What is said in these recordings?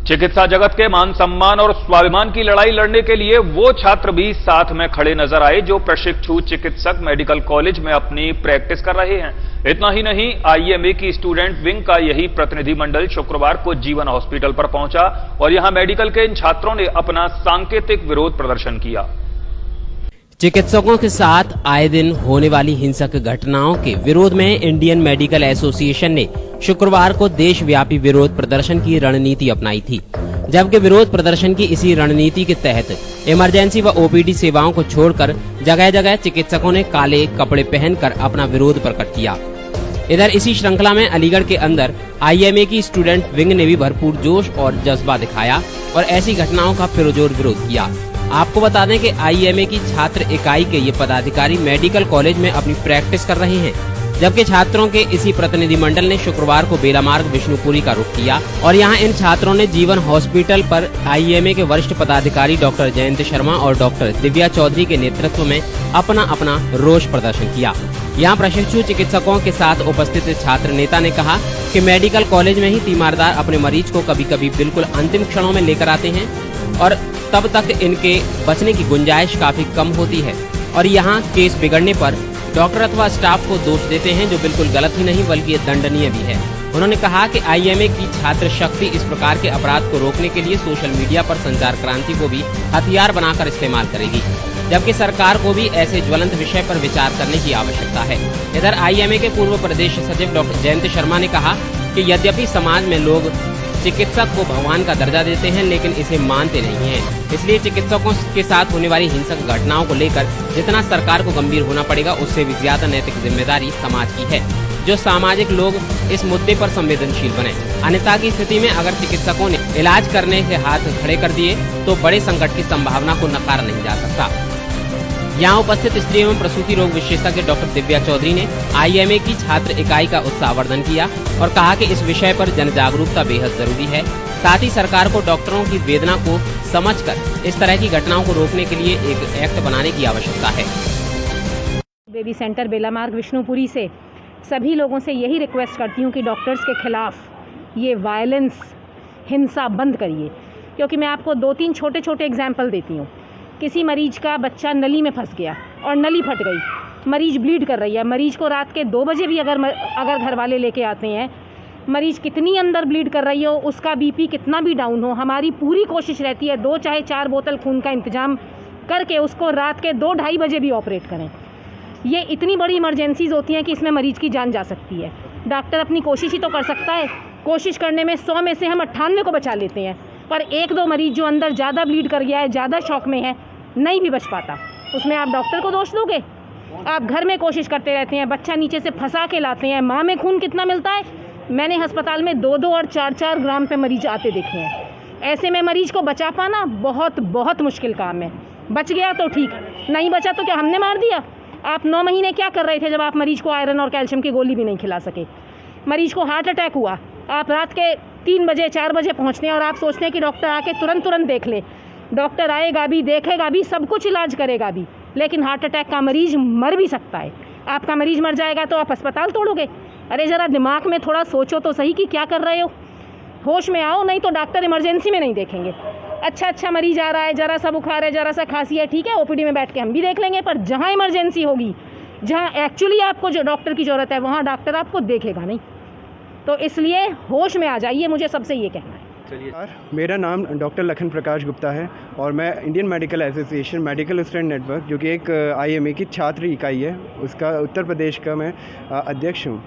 चिकित्सा जगत के मान सम्मान और स्वाभिमान की लड़ाई लड़ने के लिए वो छात्र भी साथ में खड़े नजर आए जो प्रशिक्षु चिकित्सक मेडिकल कॉलेज में अपनी प्रैक्टिस कर रहे हैं। इतना ही नहीं, आईएमए की स्टूडेंट विंग का यही प्रतिनिधिमंडल शुक्रवार को जीवन हॉस्पिटल पर पहुंचा और यहां मेडिकल के इन छात्रों ने अपना सांकेतिक विरोध प्रदर्शन किया। चिकित्सकों के साथ आए दिन होने वाली हिंसक घटनाओं के विरोध में इंडियन मेडिकल एसोसिएशन ने शुक्रवार को देशव्यापी विरोध प्रदर्शन की रणनीति अपनाई थी। जबकि विरोध प्रदर्शन की इसी रणनीति के तहत इमरजेंसी व ओपीडी सेवाओं को छोड़कर जगह जगह चिकित्सकों ने काले कपड़े पहनकर अपना विरोध प्रकट किया। इधर इसी श्रृंखला में अलीगढ़ के अंदर आईएमए की स्टूडेंट विंग ने भी भरपूर जोश और जज्बा दिखाया और ऐसी घटनाओं का पुरजोर विरोध किया। आपको बता दें कि आईएमए की छात्र इकाई के ये पदाधिकारी मेडिकल कॉलेज में अपनी प्रैक्टिस कर रहे हैं, जबकि छात्रों के इसी प्रतिनिधिमंडल ने शुक्रवार को बेला मार्ग विष्णुपुरी का रुख किया और यहां इन छात्रों ने जीवन हॉस्पिटल पर आईएमए के वरिष्ठ पदाधिकारी डॉक्टर जयंत शर्मा और डॉक्टर दिव्या चौधरी के नेतृत्व में अपना रोष प्रदर्शन किया। यहाँ प्रशिक्षु चिकित्सकों के साथ उपस्थित छात्र नेता ने कहा कि मेडिकल कॉलेज में ही तीमारदार अपने मरीज को कभी कभी बिल्कुल अंतिम क्षणों में लेकर आते हैं और तब तक इनके बचने की गुंजाइश काफी कम होती है और यहाँ केस बिगड़ने पर डॉक्टर अथवा स्टाफ को दोष देते हैं, जो बिल्कुल गलत ही नहीं बल्कि ये दंडनीय भी है। उन्होंने कहा कि आईएमए की छात्र शक्ति इस प्रकार के अपराध को रोकने के लिए सोशल मीडिया पर संचार क्रांति को भी हथियार बनाकर इस्तेमाल करेगी, जबकि सरकार को भी ऐसे ज्वलंत विषय पर विचार करने की आवश्यकता है। इधर आईएमए के पूर्व प्रदेश सचिव डॉक्टर जयंत शर्मा ने कहा कि यद्यपि समाज में लोग चिकित्सक को भगवान का दर्जा देते हैं लेकिन इसे मानते नहीं हैं, इसलिए चिकित्सकों के साथ होने वाली हिंसक घटनाओं को लेकर जितना सरकार को गंभीर होना पड़ेगा उससे भी ज्यादा नैतिक जिम्मेदारी समाज की है, जो सामाजिक लोग इस मुद्दे पर संवेदनशील बने। अन्यथा की स्थिति में अगर चिकित्सकों ने इलाज करने के हाथ खड़े कर दिए तो बड़े संकट की संभावना को नकारा नहीं जा सकता। यहाँ उपस्थित स्त्री एवं प्रसूति रोग विशेषज्ञ डॉक्टर दिव्या चौधरी ने आईएमए की छात्र इकाई का उत्साहवर्धन किया और कहा कि इस विषय पर जन जागरूकता बेहद जरूरी है। साथ ही सरकार को डॉक्टरों की वेदना को समझकर इस तरह की घटनाओं को रोकने के लिए एक एक्ट बनाने की आवश्यकता है। बेबी सेंटर बेला मार्ग विष्णुपुरी से सभी लोगों से यही रिक्वेस्ट करती हूँ कि डॉक्टर्स के खिलाफ ये वायलेंस, हिंसा बंद करिए, क्योंकि मैं आपको 2-3 छोटे एग्जाम्पल देती हूँ। किसी मरीज का बच्चा नली में फंस गया और नली फट गई, मरीज ब्लीड कर रही है। मरीज को रात के 2 बजे भी अगर घर वाले लेके आते हैं, मरीज कितनी अंदर ब्लीड कर रही हो, उसका बीपी कितना भी डाउन हो, हमारी पूरी कोशिश रहती है 2 चाहे 4 बोतल खून का इंतजाम करके उसको रात के 2-2:30 बजे भी ऑपरेट करें। ये इतनी बड़ी इमरजेंसीज होती हैं कि इसमें मरीज की जान जा सकती है। डॉक्टर अपनी कोशिश ही तो कर सकता है, कोशिश करने में 100 में से हम 98 को बचा लेते हैं, पर 1-2 मरीज जो अंदर ज़्यादा ब्लीड कर गया है, ज़्यादा शॉक में है, नहीं भी बच पाता, उसमें आप डॉक्टर को दोष दोगे? आप घर में कोशिश करते रहते हैं, बच्चा नीचे से फंसा के लाते हैं। माँ में खून कितना मिलता है? मैंने अस्पताल में 2-2 और 4-4 ग्राम पे मरीज आते देखे हैं। ऐसे में मरीज को बचा पाना बहुत मुश्किल काम है। बच गया तो ठीक, नहीं बचा तो क्या हमने मार दिया? आप 9 महीने क्या कर रहे थे जब आप मरीज को आयरन और कैल्शियम की गोली भी नहीं खिला सके? मरीज को हार्ट अटैक हुआ, आप रात के 3 बजे 4 बजे पहुंचते हैं और आप सोचते हैं कि डॉक्टर आके तुरंत देख ले। डॉक्टर आएगा भी, देखेगा भी, सब कुछ इलाज करेगा भी, लेकिन हार्ट अटैक का मरीज मर भी सकता है। आपका मरीज मर जाएगा तो आप अस्पताल तोड़ोगे? अरे ज़रा दिमाग में थोड़ा सोचो तो सही कि क्या कर रहे हो। होश में आओ, नहीं तो डॉक्टर इमरजेंसी में नहीं देखेंगे। अच्छा मरीज आ रहा है, ज़रा सा बुखार है, ज़रा सा खांसी है, ठीक है, ओपीडी में बैठ के हम भी देख लेंगे, पर जहाँ इमरजेंसी होगी, जहाँ एक्चुअली आपको जो डॉक्टर की ज़रूरत है, वहाँ डॉक्टर आपको देखेगा नहीं। तो इसलिए होश में आ जाइए, मुझे सबसे ये कहना है। मेरा नाम डॉक्टर लखन प्रकाश गुप्ता है और मैं Indian medical association medical student network, जो कि एक आईएमए की छात्र इकाई है, उसका उत्तर प्रदेश का मैं अध्यक्ष हूँ।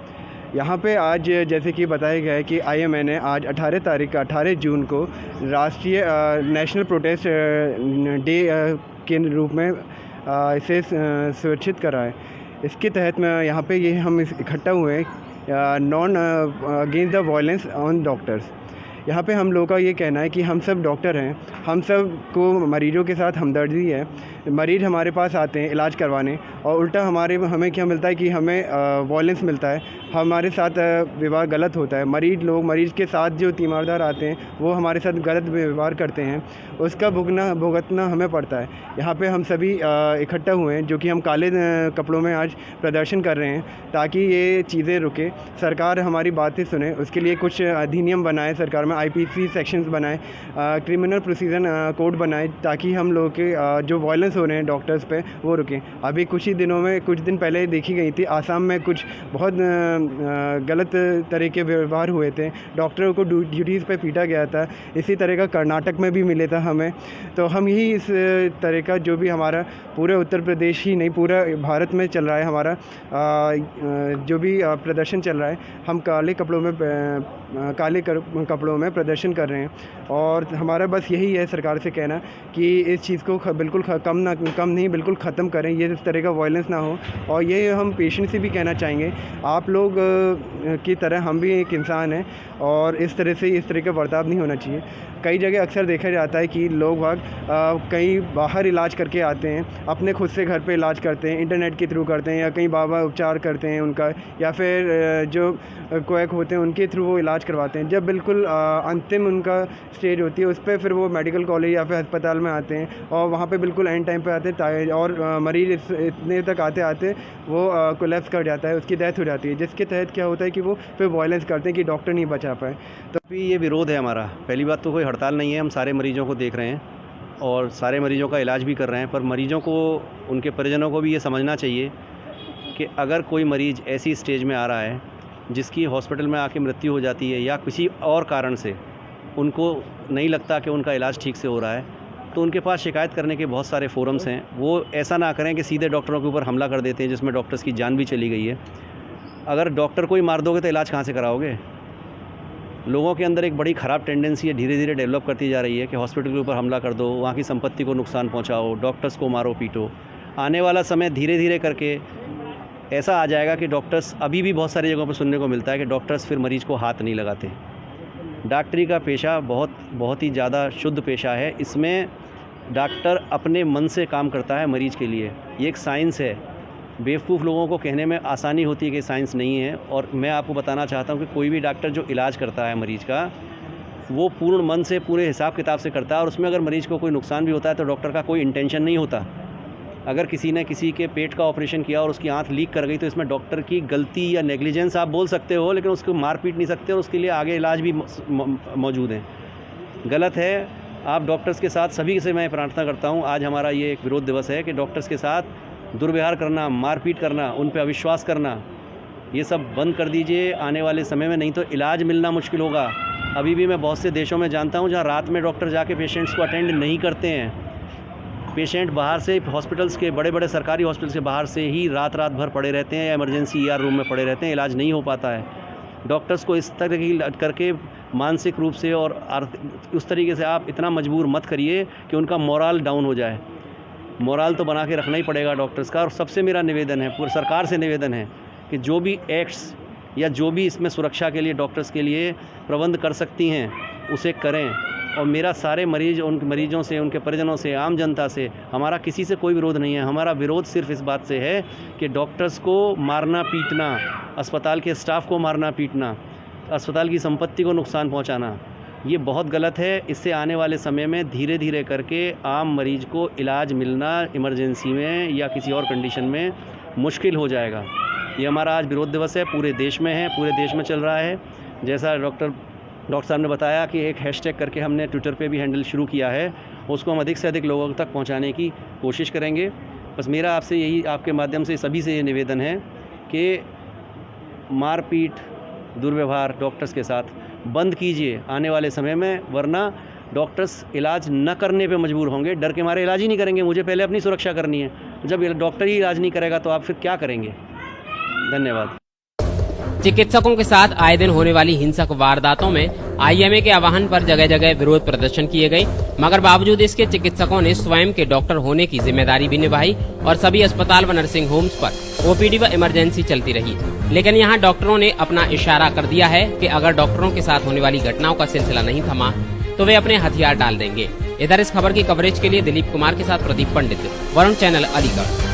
यहाँ पे आज जैसे कि बताया गया है कि आईएमए ने आज 18 जून को राष्ट्रीय नेशनल प्रोटेस्ट डे के रूप में इसे सुरक्षित करा है। इसके तहत मैं यहाँ पे हम इकट्ठा हुए हैं non against the violence on doctors. यहाँ पे हम लोगों का ये कहना है कि हम सब डॉक्टर हैं, हम सब को मरीजों के साथ हमदर्दी है। मरीज़ हमारे पास आते हैं इलाज करवाने और उल्टा हमें क्या मिलता है कि हमें वायलेंस मिलता है, हमारे साथ व्यवहार गलत होता है। मरीज़ के साथ जो तीमारदार आते हैं वो हमारे साथ गलत व्यवहार करते हैं, उसका भुगतना हमें पड़ता है। यहाँ पे हम सभी इकट्ठा हुए हैं जो कि हम काले कपड़ों में आज प्रदर्शन कर रहे हैं ताकि ये चीज़ें रुके, सरकार हमारी बातें सुने। उसके लिए कुछ अधिनियम बनाए सरकार में, IPC सेक्शंस बनाए, क्रिमिनल प्रोसीजर कोड बनाए ताकि हम लोग के जो वायलेंस हो रहे हैं डॉक्टर्स पे वो रुकें। अभी कुछ दिन पहले देखी गई थी आसाम में कुछ बहुत गलत तरह के व्यवहार हुए थे, डॉक्टरों को ड्यूटीज़ पे पीटा गया था। इसी तरह का कर्नाटक में भी मिले था हमें। तो हम यही इस तरह का जो भी हमारा पूरे उत्तर प्रदेश ही नहीं पूरा भारत में चल रहा है, हमारा जो भी प्रदर्शन चल रहा है, हम काले कपड़ों में प्रदर्शन कर रहे हैं। और हमारा बस यही है सरकार से कहना कि इस चीज़ को बिल्कुल कम नहीं बिल्कुल ख़त्म करें, ये इस तरह का वायलेंस ना हो। और ये हम पेशेंट से भी कहना चाहेंगे, आप लोग की तरह हम भी एक इंसान हैं और इस तरह का बर्ताव नहीं होना चाहिए। कई जगह अक्सर देखा जाता है कि लोग कहीं बाहर इलाज करके आते हैं, अपने खुद से घर पे इलाज करते हैं, इंटरनेट के थ्रू करते हैं, या कहीं बाबा उपचार करते हैं उनका, या फिर जो क्वैक होते हैं उनके थ्रू वो इलाज करवाते हैं। जब बिल्कुल अंतिम उनका स्टेज होती है उस पर फिर वो मेडिकल कॉलेज या फिर अस्पताल में आते हैं और वहाँ पे बिल्कुल एंड टाइम पे आते हैं और मरीज़ इतने तक आते वो कोलैप्स कर जाता है, उसकी डेथ हो जाती है, जिसके तहत क्या होता है कि वो फिर वायलेंस करते हैं कि डॉक्टर नहीं बचा पाए। तो अभी ये विरोध है हमारा। पहली बात तो कोई हड़ताल नहीं है, हम सारे मरीजों को देख रहे हैं और सारे मरीजों का इलाज भी कर रहे हैं, पर मरीजों को, उनके परिजनों को भी ये समझना चाहिए कि अगर कोई मरीज़ ऐसी स्टेज में आ रहा है जिसकी हॉस्पिटल में आके मृत्यु हो जाती है या किसी और कारण से उनको नहीं लगता कि उनका इलाज ठीक से हो रहा है, तो उनके पास शिकायत करने के बहुत सारे फोरम्स हैं। वो ऐसा ना करें कि सीधे डॉक्टरों के ऊपर हमला कर देते हैं जिसमें डॉक्टर्स की जान भी चली गई है। अगर डॉक्टर को ही मार दोगे तो इलाज कहाँ से कराओगे? लोगों के अंदर एक बड़ी ख़राब टेंडेंसी है, धीरे धीरे डेवलप करती जा रही है कि हॉस्पिटल के ऊपर हमला कर दो, वहाँ की संपत्ति को नुकसान पहुँचाओ, डॉक्टर्स को मारो पीटो। आने वाला समय धीरे धीरे करके ऐसा आ जाएगा कि डॉक्टर्स, अभी भी बहुत सारी जगहों पर सुनने को मिलता है कि डॉक्टर्स फिर मरीज़ को हाथ नहीं लगाते। डॉक्टरी का पेशा बहुत ही ज़्यादा शुद्ध पेशा है। इसमें डॉक्टर अपने मन से काम करता है मरीज़ के लिए। ये एक साइंस है। बेवकूफ़ लोगों को कहने में आसानी होती है कि साइंस नहीं है, और मैं आपको बताना चाहता हूँ कि कोई भी डॉक्टर जो इलाज करता है मरीज़ का, वो पूर्ण मन से, पूरे हिसाब किताब से करता है। और उसमें अगर मरीज़ को कोई नुकसान भी होता है तो डॉक्टर का कोई इंटेंशन नहीं होता। अगर किसी ने किसी के पेट का ऑपरेशन किया और उसकी आंत लीक कर गई तो इसमें डॉक्टर की गलती या नेग्लिजेंस आप बोल सकते हो, लेकिन उसको मार पीट नहीं सकते और उसके लिए आगे इलाज भी मौजूद हैं। गलत है। आप डॉक्टर्स के साथ, सभी से मैं प्रार्थना करता हूँ, आज हमारा ये एक विरोध दिवस है कि डॉक्टर्स के साथ दुर्व्यवहार करना, मारपीट करना, उन पर अविश्वास करना, ये सब बंद कर दीजिए आने वाले समय में, नहीं तो इलाज मिलना मुश्किल होगा। अभी भी मैं बहुत से देशों में जानता हूँ जहाँ रात में डॉक्टर जाके पेशेंट्स को अटेंड नहीं करते हैं। पेशेंट बाहर से, हॉस्पिटल्स के, बड़े बड़े सरकारी हॉस्पिटल के बाहर से ही रात भर पड़े रहते हैं या इमरजेंसी ER रूम में पड़े रहते हैं, इलाज नहीं हो पाता है। डॉक्टर्स को इस तरह की करके मानसिक रूप से और उस तरीके से आप इतना मजबूर मत करिए कि उनका मोरल डाउन हो जाए। मोरल तो बना के रखना ही पड़ेगा डॉक्टर्स का। और सबसे मेरा निवेदन है, पूरी सरकार से निवेदन है कि जो भी एक्ट्स या जो भी इसमें सुरक्षा के लिए डॉक्टर्स के लिए प्रबंध कर सकती हैं उसे करें। और मेरा सारे उन मरीजों से, उनके परिजनों से, आम जनता से, हमारा किसी से कोई विरोध नहीं है। हमारा विरोध सिर्फ इस बात से है कि डॉक्टर्स को मारना पीटना, अस्पताल के स्टाफ को मारना पीटना, अस्पताल की संपत्ति को नुकसान पहुंचाना, ये बहुत गलत है। इससे आने वाले समय में धीरे धीरे करके आम मरीज को इलाज मिलना इमरजेंसी में या किसी और कंडीशन में मुश्किल हो जाएगा। ये हमारा आज विरोध दिवस है, पूरे देश में है, पूरे देश में चल रहा है। जैसा डॉक्टर साहब ने बताया कि एक हैशटैग करके हमने ट्विटर पे भी हैंडल शुरू किया है, उसको हम अधिक से अधिक लोगों तक पहुंचाने की कोशिश करेंगे। बस मेरा आपसे यही, आपके माध्यम से सभी से ये निवेदन है कि मारपीट, दुर्व्यवहार डॉक्टर्स के साथ बंद कीजिए आने वाले समय में, वरना डॉक्टर्स इलाज न करने पे मजबूर होंगे। डर के मारे इलाज ही नहीं करेंगे। मुझे पहले अपनी सुरक्षा करनी है। जब डॉक्टर ही इलाज नहीं करेगा तो आप फिर क्या करेंगे? धन्यवाद। चिकित्सकों के साथ आए दिन होने वाली हिंसक वारदातों में IMA के आह्वान पर जगह जगह विरोध प्रदर्शन किए गए, मगर बावजूद इसके चिकित्सकों ने स्वयं के डॉक्टर होने की जिम्मेदारी भी निभाई और सभी अस्पताल व नर्सिंग होम्स पर OPD व इमरजेंसी चलती रही। लेकिन यहाँ डॉक्टरों ने अपना इशारा कर दिया है कि अगर डॉक्टरों के साथ होने वाली घटनाओं का सिलसिला नहीं थमा तो वे अपने हथियार डाल देंगे। इधर इस खबर की कवरेज के लिए दिलीप कुमार के साथ प्रदीप पंडित, वरुण चैनल, अलीगढ़।